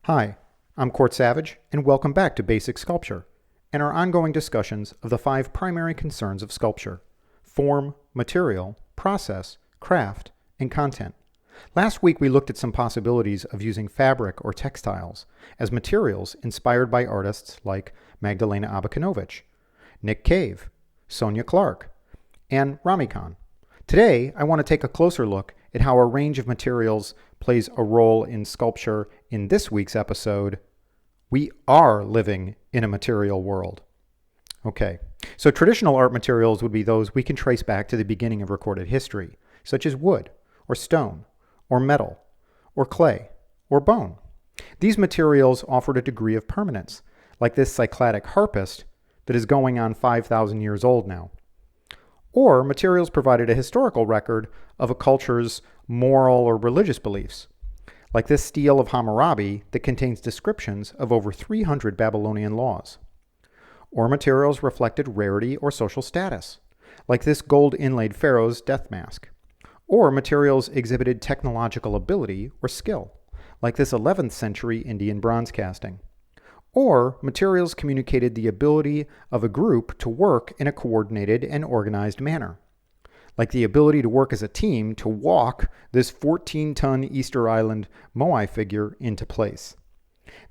Hi, I'm Cort Savage, and welcome back to Basic Sculpture and our ongoing discussions of the 5 primary concerns of sculpture: form, material, process, craft, and content. Last week we looked at some possibilities of using fabric or textiles as materials inspired by artists like Magdalena Abacanovich, Nick Cave, Sonia Clark, and Ramikhan. Today, I want to take a closer look at how a range of materials plays a role in sculpture in this week's episode. We are living in a material world. Okay, so traditional art materials would be those we can trace back to the beginning of recorded history, such as wood, or stone, or metal, or clay, or bone. These materials offered a degree of permanence, like this cycladic harpist that is going on 5,000 years old now. Or materials provided a historical record of a culture's moral or religious beliefs, like this stele of Hammurabi that contains descriptions of over 300 Babylonian laws. Or materials reflected rarity or social status, like this gold-inlaid pharaoh's death mask. Or materials exhibited technological ability or skill, like this 11th century Indian bronze casting. Or materials communicated the ability of a group to work in a coordinated and organized manner, like the ability to work as a team to walk this 14-ton Easter Island Moai figure into place.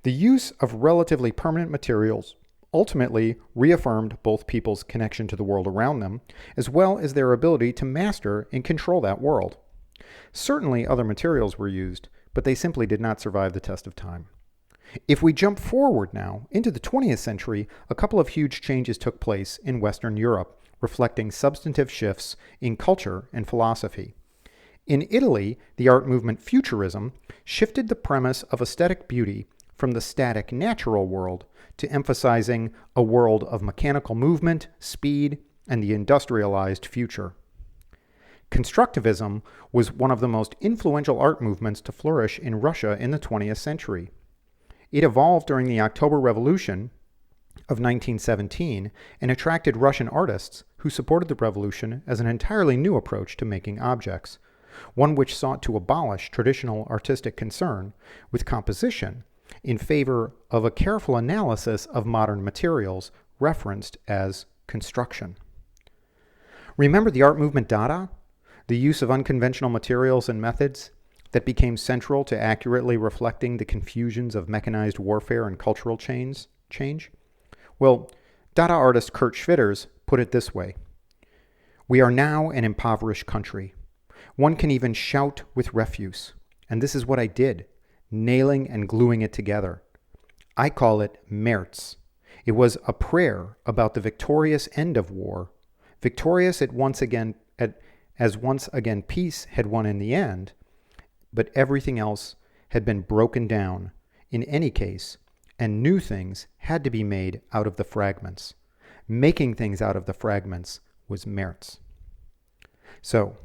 The use of relatively permanent materials ultimately reaffirmed both people's connection to the world around them, as well as their ability to master and control that world. Certainly other materials were used, but they simply did not survive the test of time. If we jump forward now into the 20th century, a couple of huge changes took place in Western Europe, reflecting substantive shifts in culture and philosophy. In Italy, the art movement Futurism shifted the premise of aesthetic beauty from the static natural world to emphasizing a world of mechanical movement, speed, and the industrialized future. Constructivism was one of the most influential art movements to flourish in Russia in the 20th century. It evolved during the October Revolution of 1917 and attracted Russian artists who supported the revolution as an entirely new approach to making objects, one which sought to abolish traditional artistic concern with composition in favor of a careful analysis of modern materials referenced as construction. Remember the art movement Dada? The use of unconventional materials and methods that became central to accurately reflecting the confusions of mechanized warfare and cultural change? Well, Dada artist Kurt Schwitters put it this way: "We are now an impoverished country. One can even shout with refuse. And this is what I did, nailing and gluing it together. I call it März. It was a prayer about the victorious end of war, victorious as once again peace had won in the end, but everything else had been broken down in any case, and new things had to be made out of the fragments. Making things out of the fragments was März." So,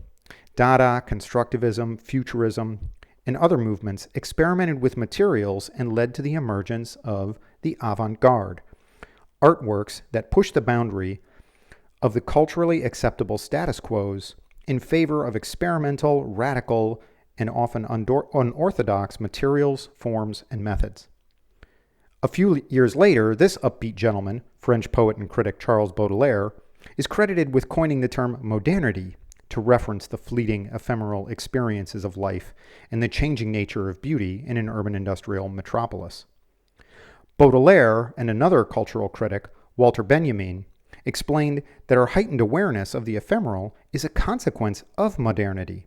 Dada, Constructivism, Futurism, and other movements experimented with materials and led to the emergence of the avant-garde, artworks that pushed the boundary of the culturally acceptable status quos in favor of experimental, radical, and often unorthodox materials, forms, and methods. A few years later, this upbeat gentleman, French poet and critic Charles Baudelaire, is credited with coining the term modernity to reference the fleeting, ephemeral experiences of life and the changing nature of beauty in an urban industrial metropolis. Baudelaire and another cultural critic, Walter Benjamin, explained that our heightened awareness of the ephemeral is a consequence of modernity.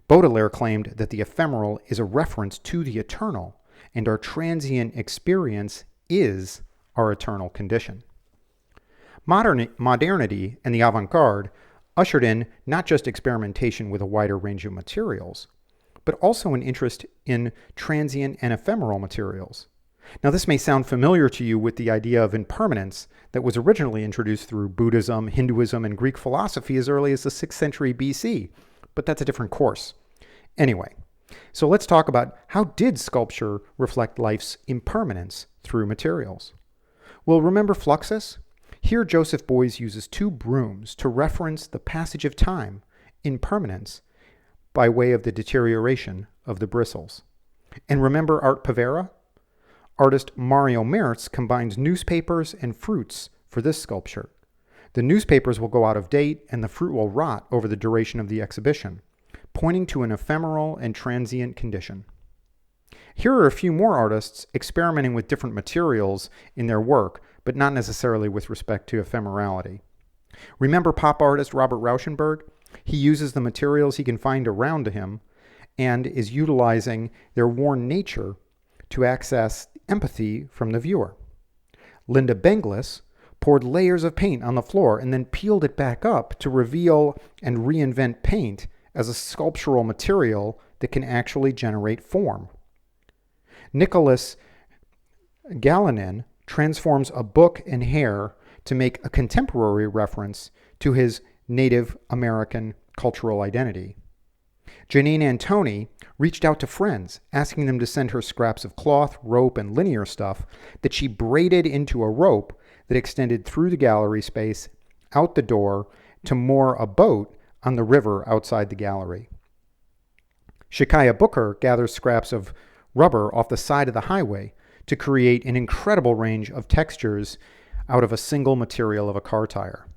Baudelaire claimed that the ephemeral is a reference to the eternal, and our transient experience is our eternal condition. Modernity and the avant-garde ushered in not just experimentation with a wider range of materials, but also an interest in transient and ephemeral materials. Now, this may sound familiar to you with the idea of impermanence that was originally introduced through Buddhism, Hinduism, and Greek philosophy as early as the 6th century BC, but that's a different course. Anyway, so let's talk about how did sculpture reflect life's impermanence through materials? Well, remember Fluxus? Here Joseph Beuys uses 2 brooms to reference the passage of time, impermanence, by way of the deterioration of the bristles. And remember Art Povera? Artist Mario Mertz combines newspapers and fruits for this sculpture. The newspapers will go out of date and the fruit will rot over the duration of the exhibition, pointing to an ephemeral and transient condition. Here are a few more artists experimenting with different materials in their work, but not necessarily with respect to ephemerality. Remember pop artist Robert Rauschenberg? He uses the materials he can find around him and is utilizing their worn nature to access empathy from the viewer. Linda Benglis poured layers of paint on the floor and then peeled it back up to reveal and reinvent paint as a sculptural material that can actually generate form. Nicholas Galanin transforms a book and hair to make a contemporary reference to his Native American cultural identity. Janine Antoni reached out to friends, asking them to send her scraps of cloth, rope, and linear stuff that she braided into a rope that extended through the gallery space, out the door, to moor a boat on the river outside the gallery. Shakaya Booker gathers scraps of rubber off the side of the highway to create an incredible range of textures out of a single material of a car tire.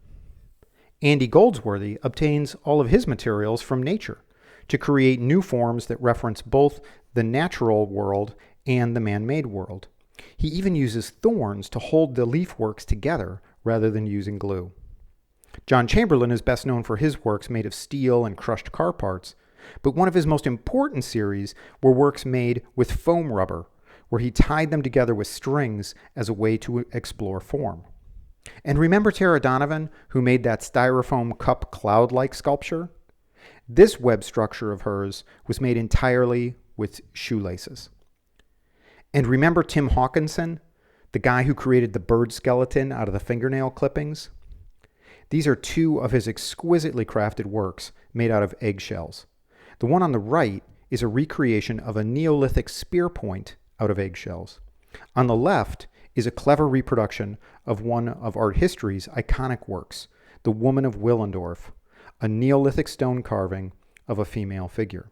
Andy Goldsworthy obtains all of his materials from nature to create new forms that reference both the natural world and the man-made world. He even uses thorns to hold the leaf works together rather than using glue. John Chamberlain is best known for his works made of steel and crushed car parts, but one of his most important series were works made with foam rubber, where he tied them together with strings as a way to explore form. And remember Tara Donovan, who made that styrofoam cup cloud-like sculpture? This web structure of hers was made entirely with shoelaces. And remember Tim Hawkinson, the guy who created the bird skeleton out of the fingernail clippings? These are two of his exquisitely crafted works made out of eggshells. The one on the right is a recreation of a Neolithic spear point out of eggshells. On the left is a clever reproduction of one of art history's iconic works, The Woman of Willendorf, a Neolithic stone carving of a female figure.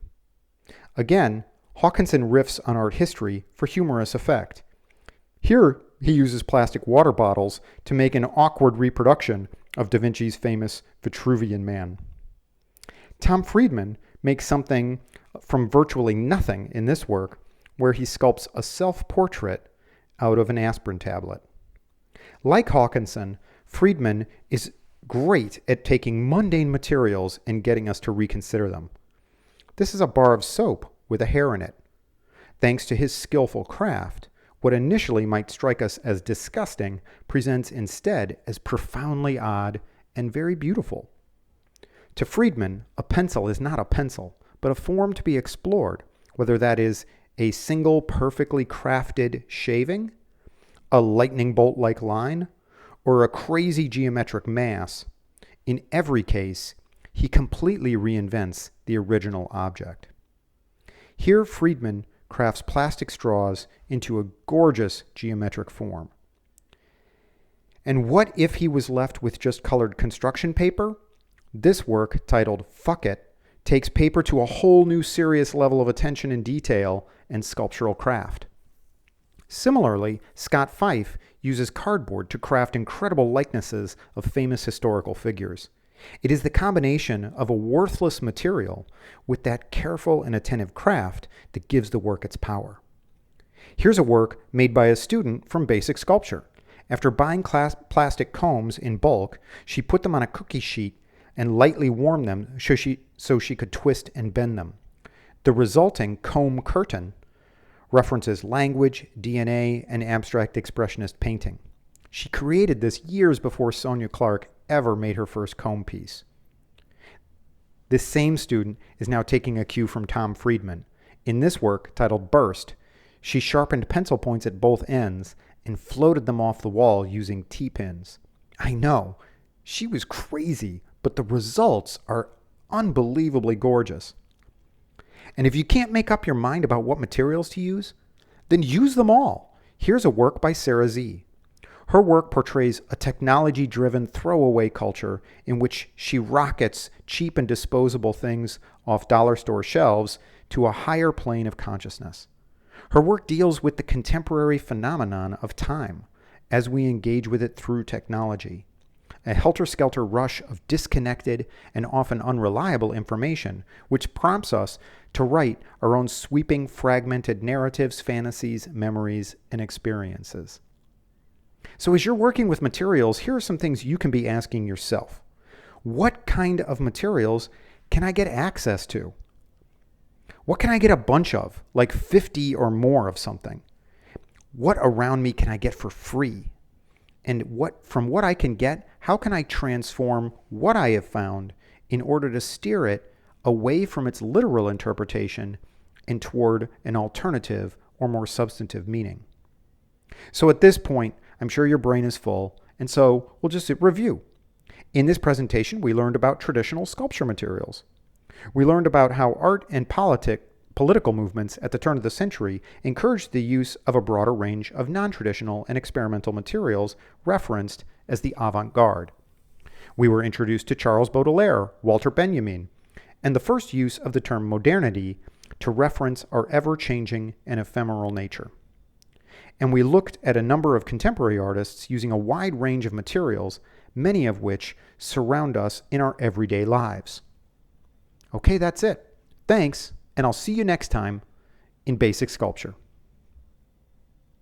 Again, Hawkinson riffs on art history for humorous effect. Here, he uses plastic water bottles to make an awkward reproduction of Da Vinci's famous Vitruvian Man. Tom Friedman makes something from virtually nothing in this work, where he sculpts a self-portrait out of an aspirin tablet. Like Hawkinson, Friedman is great at taking mundane materials and getting us to reconsider them. This is a bar of soap with a hair in it. Thanks to his skillful craft, what initially might strike us as disgusting presents instead as profoundly odd and very beautiful. To Friedman, a pencil is not a pencil, but a form to be explored, whether that is a single perfectly crafted shaving, a lightning bolt-like line, or a crazy geometric mass. In every case, he completely reinvents the original object. Here, Friedman crafts plastic straws into a gorgeous geometric form. And what if he was left with just colored construction paper? This work, titled Fuck It, takes paper to a whole new serious level of attention and detail and sculptural craft. Similarly, Scott Fife uses cardboard to craft incredible likenesses of famous historical figures. It is the combination of a worthless material with that careful and attentive craft that gives the work its power. Here's a work made by a student from basic sculpture. After buying plastic combs in bulk, she put them on a cookie sheet and lightly warmed them so she could twist and bend them. The resulting comb curtain references language, DNA, and abstract expressionist painting. She created this years before Sonia Clark ever made her first comb piece. This same student is now taking a cue from Tom Friedman. In this work, titled Burst, she sharpened pencil points at both ends and floated them off the wall using T-pins. I know, she was crazy, but the results are unbelievably gorgeous. And if you can't make up your mind about what materials to use, then use them all. Here's a work by Sarah Z. Her work portrays a technology-driven throwaway culture in which she rockets cheap and disposable things off dollar store shelves to a higher plane of consciousness. Her work deals with the contemporary phenomenon of time as we engage with it through technology, a helter-skelter rush of disconnected and often unreliable information, which prompts us to write our own sweeping, fragmented narratives, fantasies, memories, and experiences. So as you're working with materials, here are some things you can be asking yourself. What kind of materials can I get access to? What can I get a bunch of, like 50 or more of something? What around me can I get for free? And from what I can get, how can I transform what I have found in order to steer it away from its literal interpretation and toward an alternative or more substantive meaning? So at this point, I'm sure your brain is full, and so we'll just review. In this presentation, we learned about traditional sculpture materials. We learned about how art and political movements at the turn of the century encouraged the use of a broader range of non-traditional and experimental materials referenced as the avant-garde. We were introduced to Charles Baudelaire, Walter Benjamin, and the first use of the term modernity to reference our ever-changing and ephemeral nature. And we looked at a number of contemporary artists using a wide range of materials, many of which surround us in our everyday lives. Okay, that's it. Thanks, and I'll see you next time in Basic Sculpture.